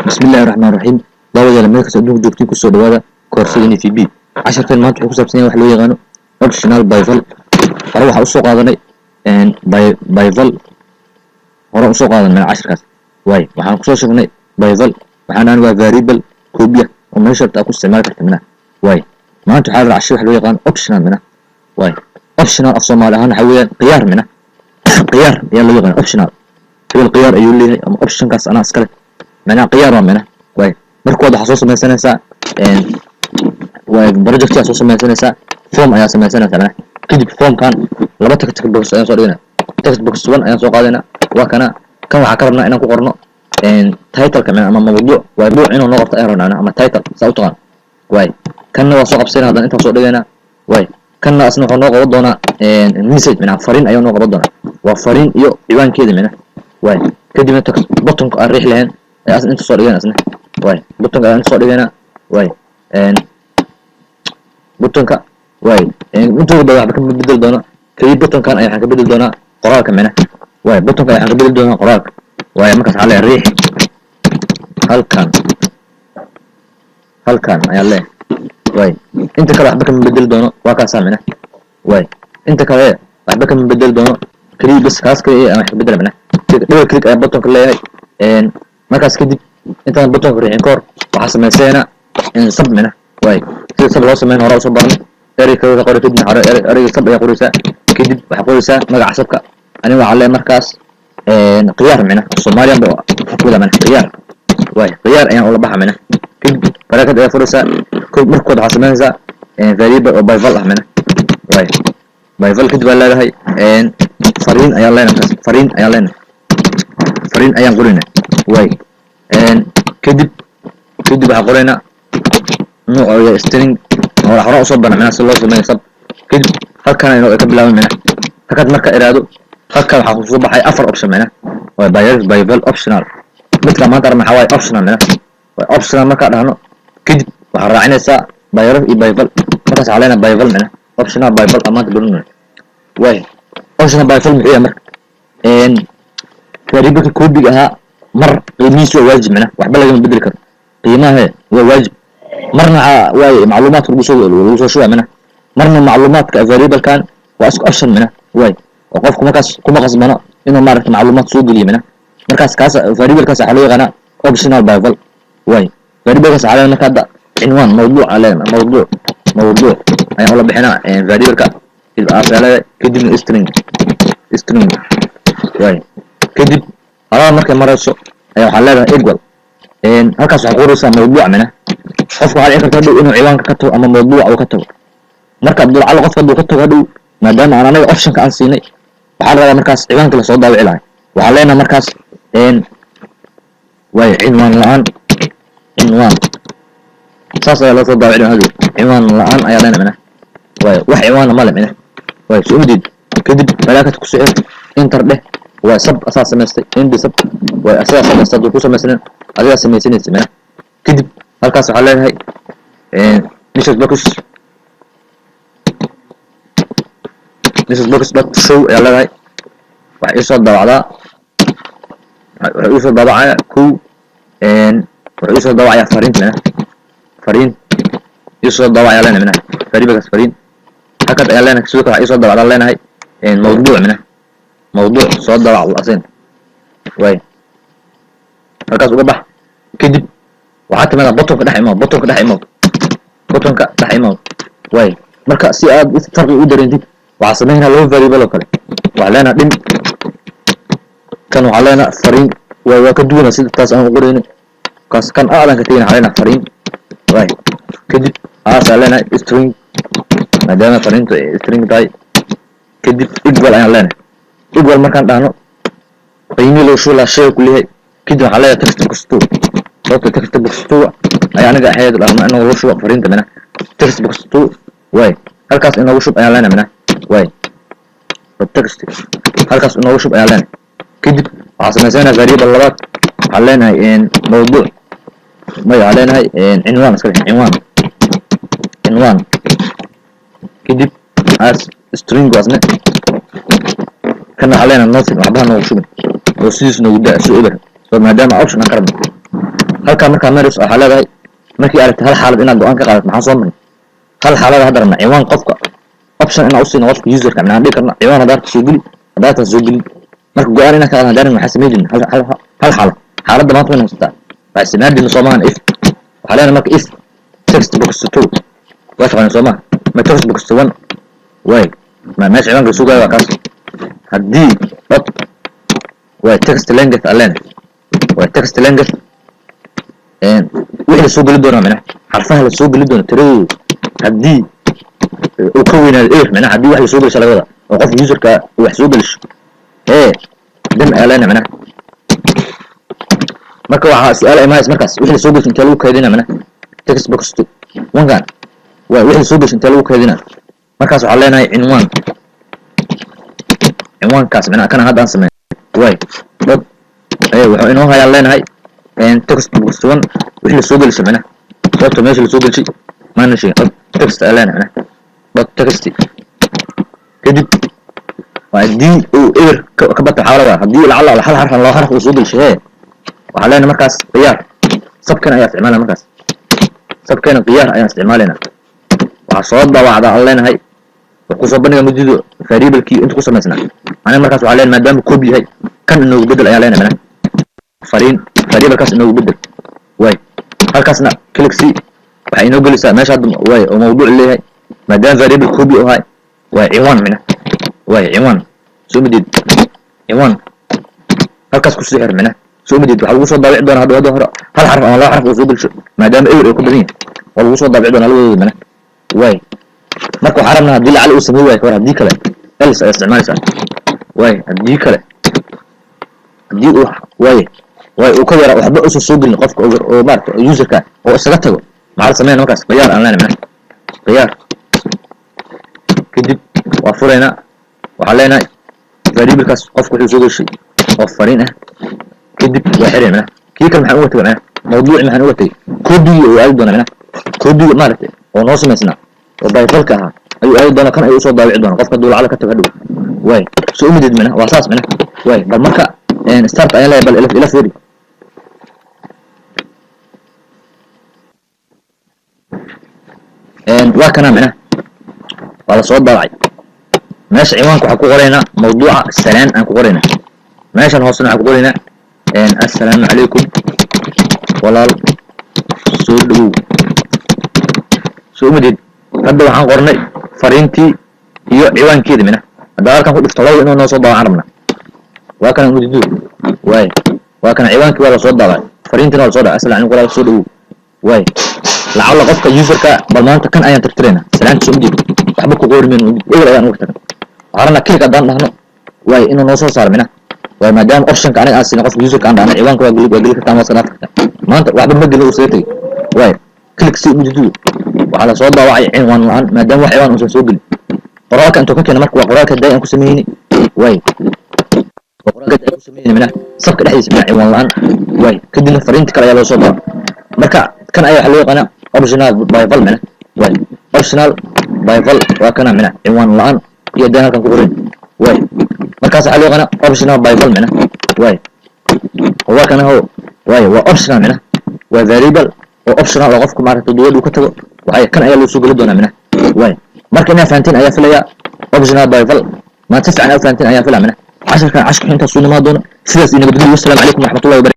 بسم الله الرحمن الرحيم دعوة لما يكسر دوك جوكتي كسر دوادا كورسيني في بي 10 كلمات وحكو سابسين وحلو يغانو اوبشنال بايفل هروح اسوق هذا ان بايفل هروح اسوق هذا من 10 كاس واي waxaan ku soo sheegnay بايفل waxaan aan waa variable koobiya oo meesha ta ku isticmaali kartaa mina waay maanta waxa la raacshay wax loo yaqaan optional mina waay optional af Soomaali ahaan waxa weeyaan qiyaar mina qiyaar ayaa loo yaqaan optional qiyaar ayuu leeyahay ama option kaas ana iskale معناه قيارة منه واي مركو ده حصوص من سنة سا واي بروجكت حصوص من سنة سا فورم أيام سنة سنة ثمانية كده فورم كان لما تكتب بوكس أيام صارينا تكتب بوكس 1 أيام صقادنا وكنا كم عكرنا إنه كقرنا تايتل كمان أما موضوع وموضوع إنه نقطة إيرون أنا أما تايتل سأطغى واي كنا وصق بسنة هذا أنت صقادنا واي كنا أصلا خلنا قرضنا الميسج من عفرين أيام نقرضنا وفرين يو يوان كده منه واي كده من تكتب بطن الريح لهن أصلا أنت صار أصلا واي بطنك أنت صار لنا واي بطنك واي أنت بدأ بك بدل دونا في بطن كان أي حاجة بدل دونا قرار كمان واي بطنك أي حاجة بدل دونا قرار واي مكس على الريح هل كان يا الله واي أنت كره بك بدل دونا واقع سامنا واي أنت كره بك بدل دونا كري بس كاس كري أنا بدل منه دو كليك بطنك اللي هي markaas kadib intaan buttonka riixin koor waxa sameeyayna in sab mina way sida sab loo sameeyo hore soo barnay ereyga ka qoray kadib hore ereyga sab ayaa qoraysa kadib waxa qoraysa magaca sabka aniga waxa leeyahay markaas qiyaar mina Soomaaliyan baa ku wada mana qiyaar ayaan ula baxa mina kadib barakad ayaa furaysa markood waxa sameeyaysa variable oo bival ah mina way bival kadib waa leedahay fariin ayaa leeyahay fariin ayaan qorinay واي كدب عقولنا نوع سترينج ولا حرق صبنا من السلوك ومن صب كدب هل كان إنه يقبل منه فكاد مركز إرادة هل كان حقوق بحي أفر أوبشن منه بايفل أوبشنال مثل ما ترى من حواي أوبشنال منه أوبشنال مركز هنا كدب وحرعنا سا بايفل مركز علينا بايفل منه أوبشنال بايفل أمان تقولون واي أوبشنال بايفل محيي مركز تقريبا الكود بيجها مر قيمته واجب منه وحبل لازم بدل كر قيمها هو واجب مرنا واي معلومات وصول شو منه مرنا معلومات كفاريبل كان واسك اوبشن منه واي وقفكم كما قصبنا انه ما عرفت معلومات سوق لي منه مركز كاس فاريبل كاس عليه غنا اوبشنال بايفل واي فاريبل كاس عليه كذا عنوان موضوع عليه موضوع يعني والله بحنا فاريبل كاس يبقى على كدب سترينج واي كدب markay marayso ayaa waxa leedahay equal halkaas waxa qoraysaa mawduuc mana qofku waxa inta dhow inuu ciwaanka ka tago ama mawduuc uu ka tago marka abdul cali qofka uu ka tago dhow maadaama aan anaga option ka aan siinay waxa la rabaa markaas ciwaanka la soo daawici lahayn waxa leenahay markaas way cinwaan saas ayaa la soo daawici lahayn cinwaan la'aan ayaa leenahay mana way wax ciwaan ma leh mana way soo did kadib malaakad ku soo enter dheh وسب أساس مستي عندي سب وأساس مستي دوكوسة مثلا هذا سميتين اسمه كذب هالكاس عليها هاي نشوف بوكس شو يلا هاي ويصل ضوعة ويصل ضوعة كو ويصل ضوعة فرين يصل ضوعة يلا منها فريق بس فرين هكذا يلا نكسوك يصل ضوعة يلا هاي موضوع منها موضوع صوت ضوء على الأصين واي هكذا وضح كذب وحتى من بطنك دحي موت واي مركز سياد فرق يقدر ينتج وعصمينا لو فاريبل وكله وعلينا دم كانوا علينا فرين وكدونا سيد التاس أنا قرينا كان أعلن كتير علينا فرين واي كذب علينا سترينج ما دام فرين سترينج تاي كذب إقبال علينا إقبال مكان دانو قيمي لو شو لا شيء كله كده على تكست بوكستو صوت تكست بوكستو يعني أنا قاعد رغم إنه لو شو فرين تمنا تكست بوكستو واي هالكاس إنه لو شو إعلانه منه واي التكست هالكاس إنه لو شو إعلانه كده عشان زينا غريب اللغات علينا إن موضوع ما علينا إن عنوان عنوان كده as string وزنه كنا علينا نصب بعضها نوشوبن وسيس نودا سوبر فما دام اوبشن اقرب halkaa markaa maris waxaa leedahay markii aragtay hal xaalad inaad go-aan ka qaadato maxaa soo marin hal xaalada hadda rabna ciwaan qofka option inaa usiina qofka userka minaan dhihi karna ciwaan hadaarta soo geli hadaarta soo gelin marka go-aan inaan ka qaadan hadaarin waxaa samey jirna hal xaalad xaaladda maanta wayna haysataa waxaa isticmaali jirna soomahan if waxaa leenahay marka if text box 2 waa taqaana soomaha ma text box 1 way ma meesha ciwaanka sugaya waa kaas haddii dot way text length alena way text length wixii la soo geli doonaa mina xarfaha la soo geli doona tiradooda haddii uu ka weynaado eer mina haddii wax la soo gelisho laga wada oo qof userka wax soo gelisho dan alena mina marka waxaa su'aal imaayis markaas wixii la soo gelisho intee lagu kaydina mina text box 2 wangan waa wixii la soo gelisho intee lagu kaydina markaas waxaa leenahay cinwaankaas mina kana hadda aan sameyn way dad wuxuu inoo hayaan leenahay text box 1 wixii la soo gelisho mina sababta meesha la soo gelishay maana sheegin text alena mina dot text kadib waa haddii uu eber ka bata xaalada haddii lacala hal xarf loo xarf uu soo gelishay waxaa leenahay markaas qiyaar sabkan ayaa isticmaalana markaas sabkeena qiyaar ayaan isticmaalana waxaa soo daawacda aan leenahay kusoo bandhiga mudido variable-kii inta ku samaysnaa aniga markaas waxaa leenahay maadaama koob yahay kan inoogu bedel ayaa leenahay mina variable-kaas inoogu bedel way halkaasna click c waxay inoo gelisaa meesha hadda way oo mawduuc leeyahay maadaama variable koob yahay way ciwaan mina way ciwaan soo midid ciwaan halkaas ku soo xir mina soo midid waxa lagu soo daabici doonaa hadda hore hal xarf ama laba xarf oo soo gelisho maadaama ewer ay ku badan yihiin waa lagu soo daabici doonaa labadooda mina way marka waxaa rabnaa haddii lacala uu samey waayo kawar haddii kale else ayaa isticmaalaysaa way haddii kale haddii uu way uu ka yara waxba usan soo gelin qofka oo maarata userka oo isaga tago maxaa la sameynaa markaas qiyaar aan leenahay mina qiyaar kadib waa furaynaa waxaa leenahay variable-kaas qofka wuxuu soo gelishay oo fariin ah kadib waa xiraya mina kii kale maxaan uga tegay mina mawduuci maxaan uga tegay koodigi uu aadi doonaa mina koodiga maaragtay oo noo samaysnaa oo bayfalka ahaa ayuu aadi doonaa kan ayuu usoo daabici doonaa qofka hadduu lacala ka tago hadhow way soo umidid mina waa saas mina way bal marka start ayaan leeyahay bal ila fiiri waa kana mina waa la soo daabacay meesha ciwaanka waxaa ku qoraynaa mawduuca salaan aan ku qoraynaa meeshan hoosena waxaa ku qoraynaa assalaamu calaykum walaal soo dhawow soo umidid hadda waxaan qornay fariintii iyo ciwaankeeda mina hadda halkan ku dhifto labada inuu noo soo daabacaan rabna waa kana umididu way waa kana ciwaankii waa la soo daabacay fariintiina waa la soo daabacay assalaamu calaykum walaal soo dhawow way lacala qofka userka bal maanta kan ayaan tirtirayna salaanta soo umidid waxba ku qoori mayno ewer ayaan uga tagan waxaan rabnaa click haddaan dhahno way inuu noo soo saaro mina way maadaama optionka aniga aan siina qofka userka aan dhahno ciwaanka waa geli kartaa ama sanaad kartaa maanta waxba ma gelin uu isaga tegay way click si umididu waxaa la soo daawacay cinwaan la-aan maadaama wax ciwaan uusan soo gelin qoraalka intuu ka keena marka waa qoraalka daay aan ku sameeyni way qoraalka daay ku sameeyni mina sabka dhexdiisa mina ciwaan la-aan way kadibna fariinta kale ayaa loo soo daawacay marka kan ayaa waxa loo yaqaanaa optional byval mina way optional byval waa kana mina ciwaan la-aan iyo daan halkan ku qoran way markaas waxa loo yaqaanaa optional byval mina way waa kana ho way waa optional mina waa variable oo optional oo qofku maaragtay duwadu ka tago waxay kan ayaa loo soo geli doonaa mina way marka inaa fahantiin ayaa filaya optional byval ma si fiican ayaa fahantiin ayaa filaya mina casharkan inta soo nimaa doona sidaas inaga dib. Assalamu alaykum wa rahmatullahi wa barakatuh.